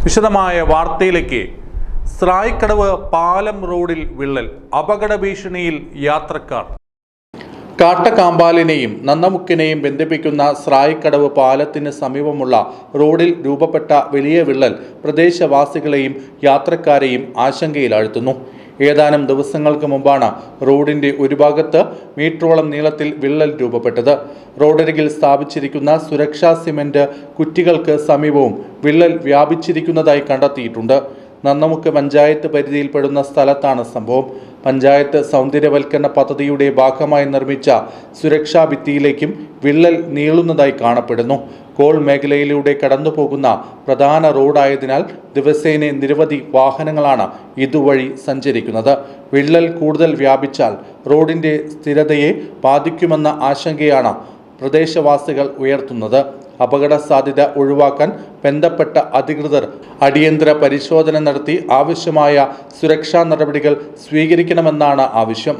വിശദമായ വാർത്തയിലേക്ക്. സ്രായിക്കടവ് പാലം റോഡിൽ വിള്ളൽ, അപകട ഭീഷണിയിൽ യാത്രക്കാർ. കാട്ടക്കാമ്പാലിനെയും നന്നമുക്കിനെയും ബന്ധിപ്പിക്കുന്ന സ്രായിക്കടവ് പാലത്തിന് സമീപമുള്ള റോഡിൽ രൂപപ്പെട്ട വലിയ വിള്ളൽ പ്രദേശവാസികളെയും യാത്രക്കാരെയും ആശങ്കയിലാഴ്ത്തുന്നു. ഏതാനും ദിവസങ്ങൾക്ക് മുമ്പാണ് റോഡിന്റെ ഒരു ഭാഗത്ത് മീറ്ററോളം നീളത്തിൽ വിള്ളൽ രൂപപ്പെട്ടത്. റോഡരികിൽ സ്ഥാപിച്ചിരിക്കുന്ന സുരക്ഷാ സിമന്റ് കുറ്റികൾക്ക് സമീപവും വിള്ളൽ വ്യാപിച്ചിരിക്കുന്നതായി കണ്ടെത്തിയിട്ടുണ്ട്. നന്നമുക്ക് പഞ്ചായത്ത് പരിധിയിൽപ്പെടുന്ന സ്ഥലത്താണ് സംഭവം. പഞ്ചായത്ത് സൗന്ദര്യവൽക്കരണ പദ്ധതിയുടെ ഭാഗമായി നിർമ്മിച്ച സുരക്ഷാ ഭിത്തിയിലേക്കും വിള്ളൽ നീളുന്നതായി കാണപ്പെടുന്നു. കോൾ മേഖലയിലൂടെ കടന്നുപോകുന്ന പ്രധാന റോഡായതിനാൽ ദിവസേന നിരവധി വാഹനങ്ങളാണ് ഇതുവഴി സഞ്ചരിക്കുന്നത്. വിള്ളൽ കൂടുതൽ വ്യാപിച്ചാൽ റോഡിന്റെ സ്ഥിരതയെ ബാധിക്കുമെന്ന ആശങ്കയാണ് പ്രദേശവാസികൾ ഉയർത്തുന്നത്. അപകട സാധ്യത ഒഴിവാക്കാൻ ബന്ധപ്പെട്ട അധികൃതർ അടിയന്തര പരിശോധന നടത്തി ആവശ്യമായ സുരക്ഷാ നടപടികൾ സ്വീകരിക്കണമെന്നാണ് ആവശ്യം.